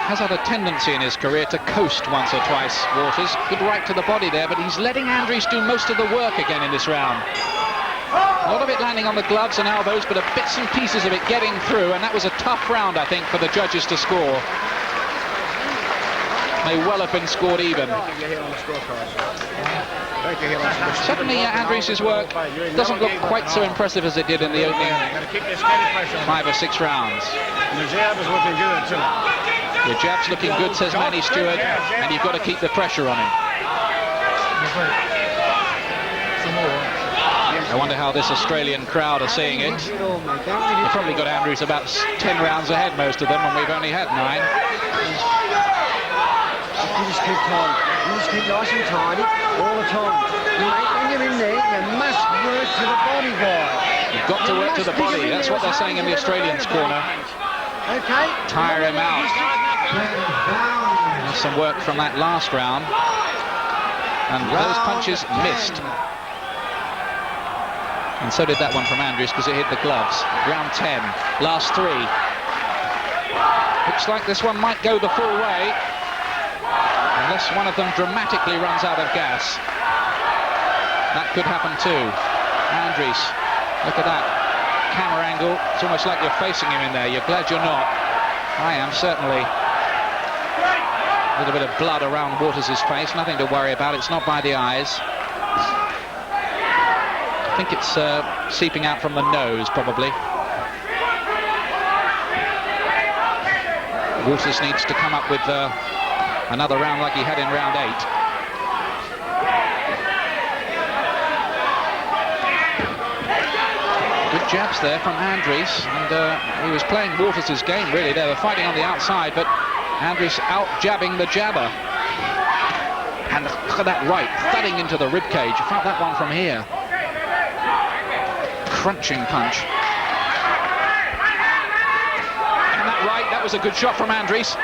Has had a tendency in his career to coast once or twice, Waters. Good right to the body there, but he's letting Andries do most of the work again in this round. A lot of it landing on the gloves and elbows, but bits and pieces of it getting through, and that was a tough round, I think, for the judges to score. May well have been scored even. Certainly Andries' work doesn't look quite so impressive as it did in the opening 5 or 6 rounds. The jab is looking good too. Your jab's looking good, says Manny Stewart, and you've got to keep the pressure on him. I wonder how this Australian crowd are seeing it. They've probably got Andries about 10 rounds ahead, most of them, and we've only had 9. You just keep tight. You just keep nice and tidy all the time. When you're in there, you must work to the body, guy. You've got to work to the body. That's what they're saying in the Australians' corner. Okay. Tire him out. There's some work from that last round. And those punches missed. And so did that one from Andries, because it hit the gloves. Round 10, last 3. Looks like this one might go the full way, unless one of them dramatically runs out of gas. That could happen too. Andries, look at that. Camera angle, it's almost like you're facing him in there. You're glad you're not. I am, certainly. A little bit of blood around Waters' face, nothing to worry about. It's not by the eyes. I think it's seeping out from the nose, probably. Waters needs to come up with another round like he had in round 8. Good jabs there from Andries, and he was playing Waters' game, really. They were fighting on the outside, but Andries out-jabbing the jabber. And look at that right, thudding into the ribcage. You felt that one from here. Crunching punch. And that right, that was a good shot from Andries.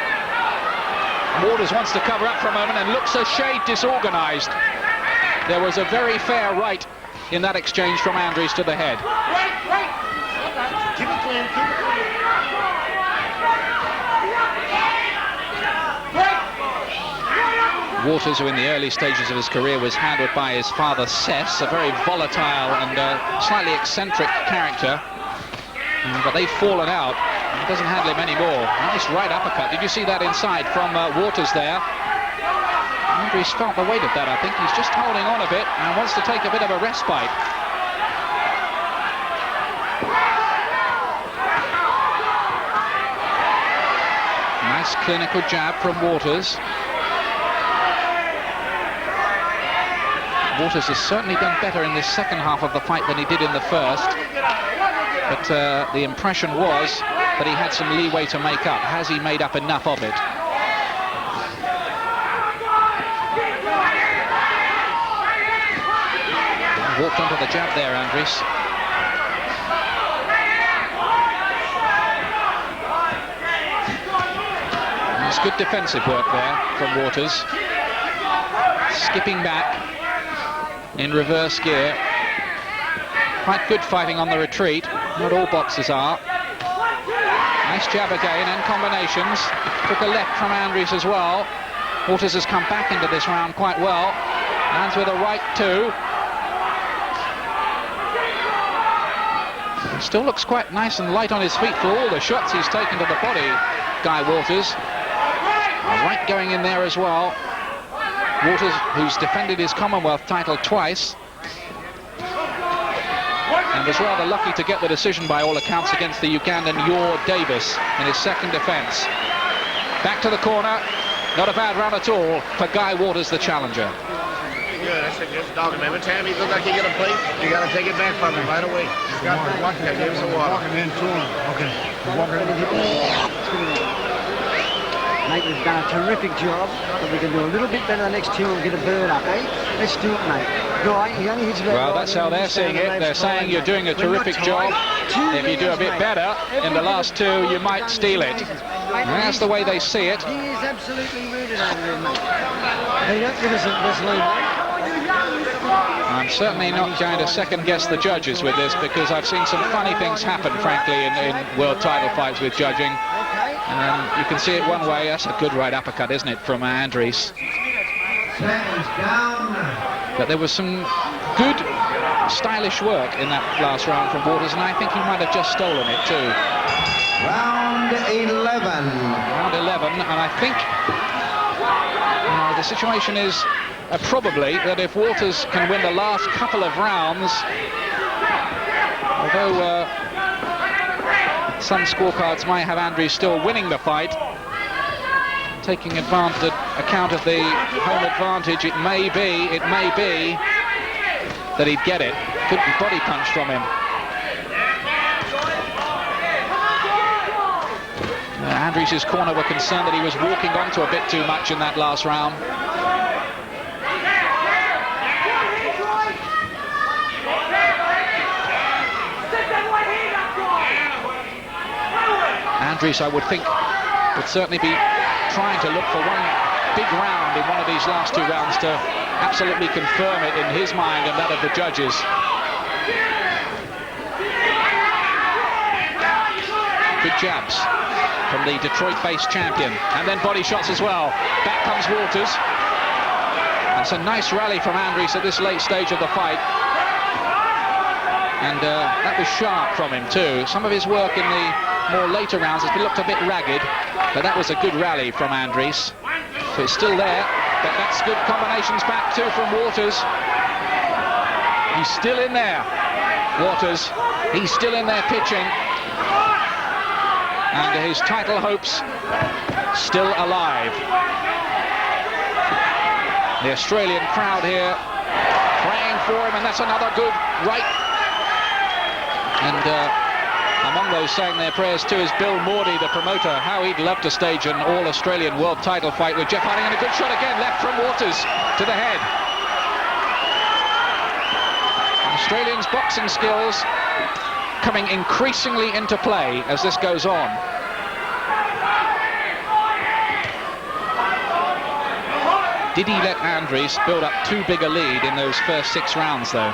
Waters wants to cover up for a moment and looks a shade disorganized. There was a very fair right in that exchange from Andries to the head. Keep it clean, keep it clean. Waters, who in the early stages of his career was handled by his father Sess, a very volatile and slightly eccentric character, but they've fallen out. He doesn't handle him anymore. Nice right uppercut. Did you see that inside from Waters there? Andries felt the weight of that, I think. He's just holding on a bit and wants to take a bit of a respite. Nice clinical jab from Waters. Waters has certainly done better in this second half of the fight than he did in the first. But the impression was but he had some leeway to make up. Has he made up enough of it? Walked onto the jab there, Andries. It's good defensive work there from Waters. Skipping back in reverse gear. Quite good fighting on the retreat. Not all boxers are. Nice jab again and combinations. Took a left from Andries as well. Waters has come back into this round quite well. Lands with a right too. Still looks quite nice and light on his feet for all the shots he's taken to the body, Guy Waters. A right going in there as well. Waters, who's defended his Commonwealth title twice, and was rather lucky to get the decision by all accounts against the Ugandan Yor Davis in his second defence. Back to the corner. Not a bad round at all for Guy Waters, the challenger. Good. I said, just dog him. Every time he looks like he's going to plate, you got to take it back from him right away. You got to give him some water. Walking into him. Okay. Walking into him. Mate, we've done a terrific job, but we can do a little bit better the next two and get a bird up, eh? Let's do it, mate. Right, he only hits about well, that's how they're seeing it. They're saying you're doing a terrific job. If you do a bit better in the last two, you might steal it. And that's the way they see it. He is absolutely rooted over there, mate. They don't give us this lead, mate. I'm certainly not going to second-guess the judges with this, because I've seen some funny things happen, frankly, in world title fights with judging. And you can see it one way. That's a good right uppercut, isn't it, from Andries? But there was some good, stylish work in that last round from Waters, and I think he might have just stolen it too. Round 11. Round 11, and I think the situation is probably that if Waters can win the last couple of rounds, although some scorecards might have Andries still winning the fight, taking account of the home advantage, it may be that he'd get it. Good body punch from him. Andries' corner were concerned that he was walking onto a bit too much in that last round. Andries, I would think, would certainly be trying to look for one big round in one of these last two rounds to absolutely confirm it in his mind and that of the judges. Good jabs from the Detroit-based champion, and then body shots as well. Back comes Waters. That's a nice rally from Andries at this late stage of the fight. And that was sharp from him too. Some of his work in the more later rounds has been looked a bit ragged, but that was a good rally from Andries. So it's still there, but that's good combinations back too from Waters. He's still in there, Waters. He's still in there pitching. And his title hopes still alive. The Australian crowd here praying for him, and that's another good right. And among those saying their prayers too is Bill Mordy, the promoter. How he'd love to stage an all-Australian world title fight with Jeff Harding, and a good shot again, left from Waters to the head. Australians' boxing skills coming increasingly into play as this goes on. Did he let Andries build up too big a lead in those first 6 rounds, though?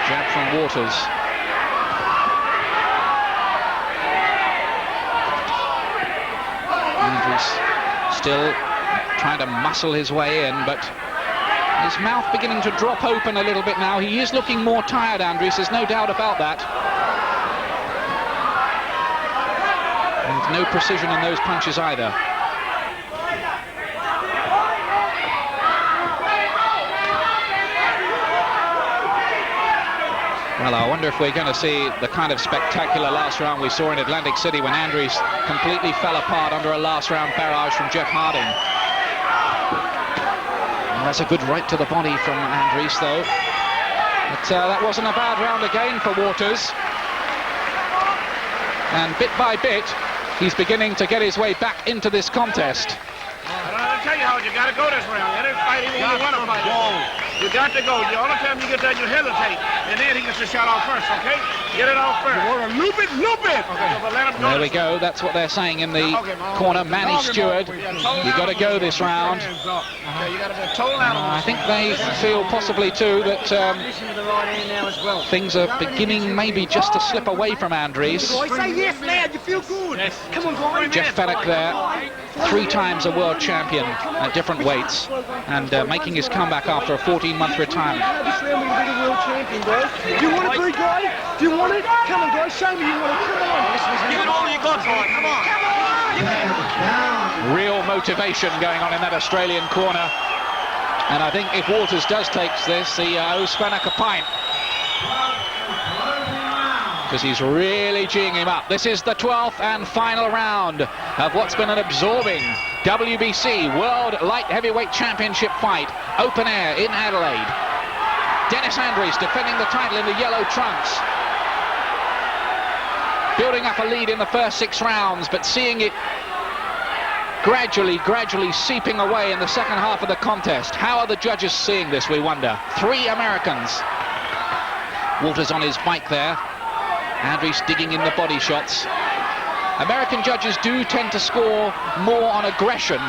Jab from Waters. Andries still trying to muscle his way in, but his mouth beginning to drop open a little bit now. He is looking more tired, Andries, there's no doubt about that. And no precision in those punches either. Well, I wonder if we're going to see the kind of spectacular last round we saw in Atlantic City when Andries completely fell apart under a last round barrage from Jeff Harding. That's a good right to the body from Andries, though. But that wasn't a bad round again for Waters. And bit by bit, he's beginning to get his way back into this contest. I'll tell you how you got to go this round. Any fight, even when you want to fight, you got to go. The only time you get that, you hesitate, and then he gets the shot off first. Okay, get it off first. Loop it. Okay. So let him go. There we go. That's what they're saying in the corner. Manny Stewart, you got to go this round. Okay, you got to be a total animal. I think they feel possibly too that things are beginning maybe just to slip away from Andries. Say yes, lad. You feel good. Yes. Come on, go. Jeff Fennick there, 3 times a world champion at different weights, and making his comeback after a 14-month retirement. Do you want it, big guy? Do you want it? Come on, guys. Show me you want it. Come on. Give it all you got, boy. Come on. Real motivation going on in that Australian corner. And I think if Waters does take this, he owes Fennick a pint. Because he's really geeing him up. This is the 12th and final round of what's been an absorbing WBC World Light Heavyweight Championship fight. Open air in Adelaide. Dennis Andries defending the title in the yellow trunks. Building up a lead in the first 6 rounds, but seeing it gradually seeping away in the second half of the contest. How are the judges seeing this, we wonder? 3 Americans. Waters on his bike there. Andries digging in the body shots. American judges do tend to score more on aggression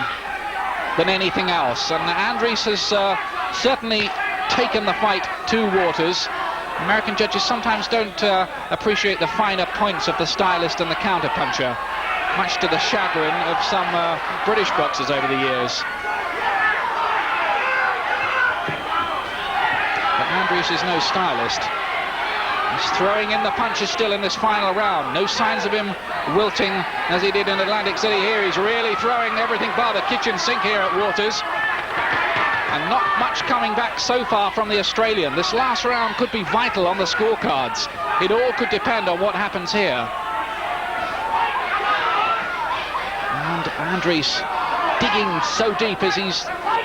than anything else, and Andries has certainly taken the fight to Waters. American judges sometimes don't appreciate the finer points of the stylist and the counterpuncher, much to the chagrin of some British boxers over the years. But Andries is no stylist. He's throwing in the punches still in this final round. No signs of him wilting as he did in Atlantic City here. He's really throwing everything by the kitchen sink here at Waters. And not much coming back so far from the Australian. This last round could be vital on the scorecards. It all could depend on what happens here. And Andries digging so deep as he's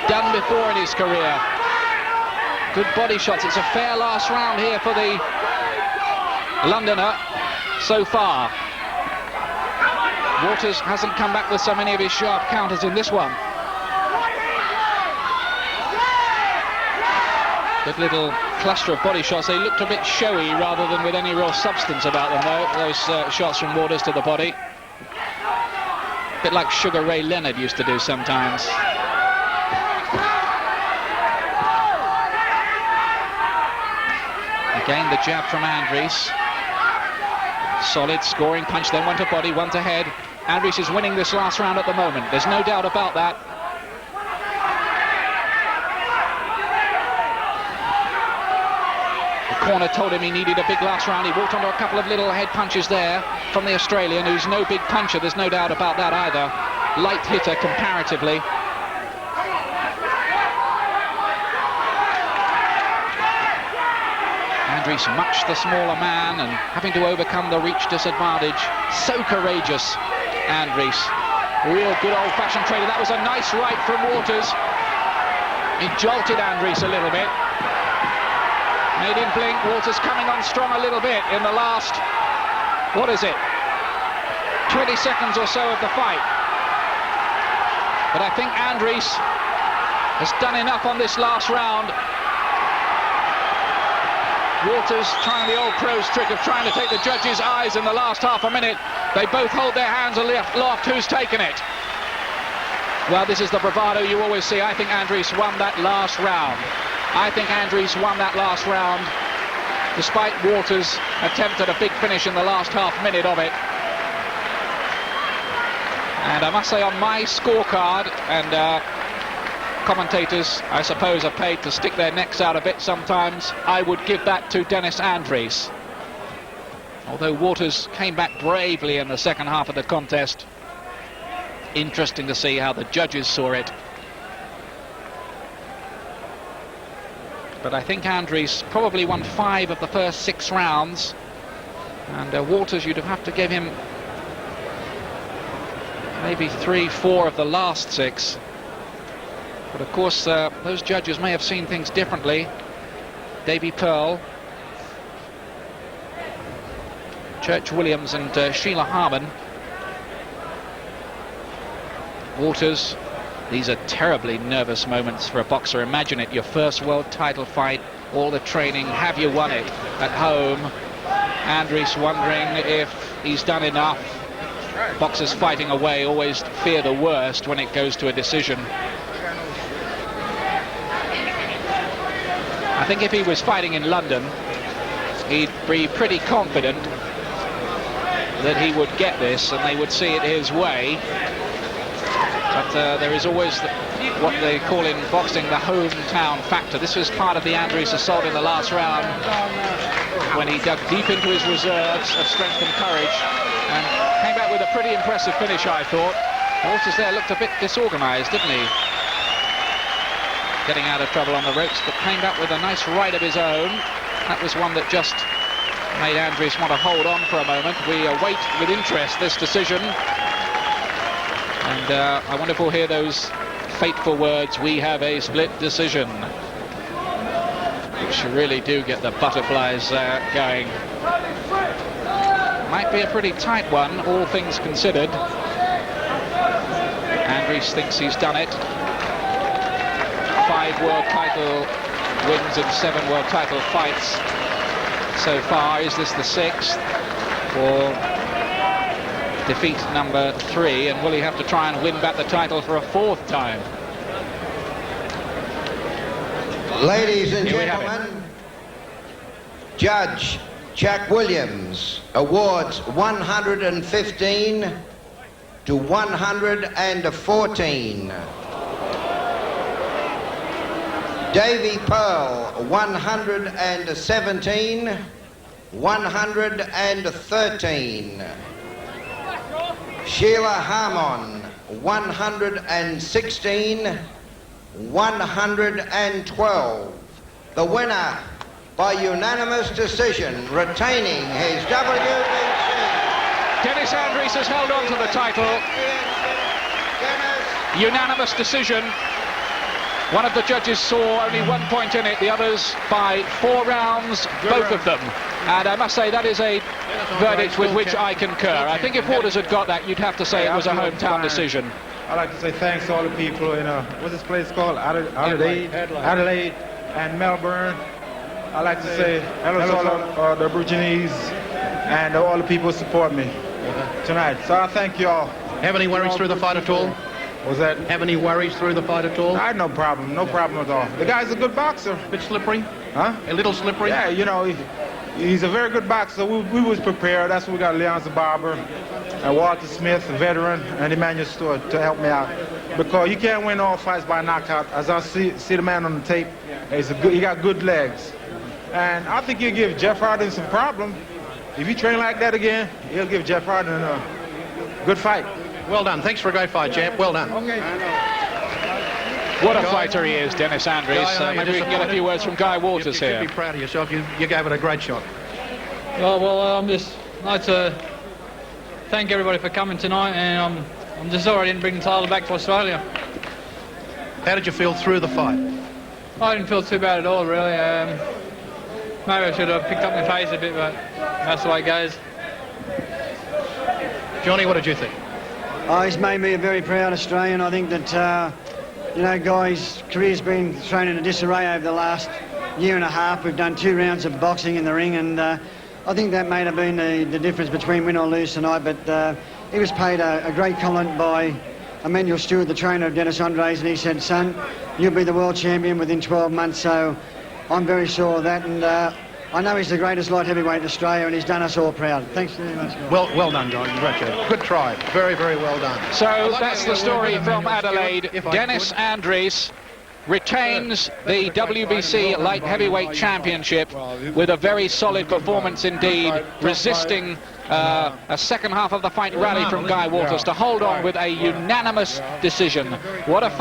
done before in his career. Good body shots. It's a fair last round here for the Londoner so far. Waters hasn't come back with so many of his sharp counters in this one. Good little cluster of body shots. They looked a bit showy rather than with any real substance about them, though, those shots from Waters to the body. A bit like Sugar Ray Leonard used to do sometimes. Again, the jab from Andries. Solid scoring punch, then one to body, one to head. Andries is winning this last round at the moment. There's no doubt about that. The corner told him he needed a big last round. He walked onto a couple of little head punches there from the Australian, who's no big puncher. There's no doubt about that either. Light hitter comparatively. Andries, much the smaller man, and having to overcome the reach disadvantage. So courageous, Andries. Real good old-fashioned trader. That was a nice right from Waters. He jolted Andries a little bit. Made him blink. Waters coming on strong a little bit in the last, 20 seconds or so of the fight. But I think Andries has done enough on this last round. Waters trying the old pro's trick of trying to take the judges' eyes in the last half a minute. They both hold their hands aloft. Who's taken it? Well, this is the bravado you always see. I think Andries won that last round. Despite Waters' attempt at a big finish in the last half minute of it. And I must say, on my scorecard, and commentators, I suppose, are paid to stick their necks out a bit sometimes, I would give that to Dennis Andries. Although Waters came back bravely in the second half of the contest. Interesting to see how the judges saw it. But I think Andries probably won 5 of the first 6 rounds. And Waters, you'd have to give him maybe 3, 4 of the last 6. But of course, those judges may have seen things differently. Davy Pearl, Church Williams and Sheila Harmon. Waters, these are terribly nervous moments for a boxer. Imagine it, your first world title fight, all the training, have you won it at home? Andries wondering if he's done enough. Boxers fighting away always fear the worst when it goes to a decision. I think if he was fighting in London, he'd be pretty confident that he would get this and they would see it his way. But there is always what they call in boxing the hometown factor. This was part of the Andries assault in the last round when he dug deep into his reserves of strength and courage and came back with a pretty impressive finish, I thought. Waters there looked a bit disorganized, didn't he? Getting out of trouble on the ropes, but came back with a nice right of his own. That was one that just made Andries want to hold on for a moment. We await with interest this decision. And I wonder if we'll hear those fateful words, "We have a split decision," which really do get the butterflies going. Might be a pretty tight one, all things considered. Andries thinks he's done it. 5 world title wins and 7 world title fights so far. Is this the 6th or defeat number 3? And will he have to try and win back the title for a 4th time? Ladies and gentlemen, Judge Jack Williams awards 115 to 114. Davy Pearl 117, 113. Sheila Harmon 116, 112. The winner by unanimous decision, retaining his WBC. Dennis Andries has held on to the title. Unanimous decision. One of the judges saw only 1 point in it, the others by 4 rounds, both of them. And I must say that is a verdict with which I concur. I think if Waters had got that, you'd have to say it was a hometown decision. I'd like to say thanks to all the people in, what's this place called? Adelaide and Melbourne. I'd like to say hello to all the Aborigines and all the people who support me tonight. So I thank you all. Have any worries through the fight at all? Was that? Have any worries through the fight at all? I had no problem at all. The guy's a good boxer. A bit slippery? Huh? A little slippery? Yeah, you know, he's a very good boxer. We was prepared. That's why we got Leon Barber and Walter Smith, a veteran, and Emmanuel Stewart to help me out. Because you can't win all fights by knockout. As I see the man on the tape, he got good legs. And I think he'll give Jeff Harden some problem. If he train like that again, he'll give Jeff Harden a good fight. Well done. Thanks for a great fight, champ. Well done. Okay. What a fighter he is, Dennis Andries. Maybe we can get a few words from Guy Waters here. You should be proud of yourself. You gave it a great shot. Well, I'm just like to thank everybody for coming tonight, and I'm just sorry I didn't bring the title back to Australia. How did you feel through the fight? I didn't feel too bad at all, really. Maybe I should have picked up my pace a bit, but that's the way it goes. Johnny, what did you think? He's made me a very proud Australian. I think that, you know, Guy's career's been thrown into disarray over the last year and a half. We've done 2 rounds of boxing in the ring, and I think that may have been the difference between win or lose tonight. But he was paid a great compliment by Emmanuel Stewart, the trainer of Dennis Andries, and he said, "Son, you'll be the world champion within 12 months." So I'm very sure of that, and I know he's the greatest light heavyweight in Australia, and he's done us all proud. Thanks very much, guys. Well done, John. Congratulations. Good try. Very, very well done. So that's the story from Adelaide. Dennis Andries retains the WBC Light Heavyweight Championship with a very solid performance indeed, resisting a second half of the fight rally from Guy Waters to hold on with a unanimous decision. What a fight.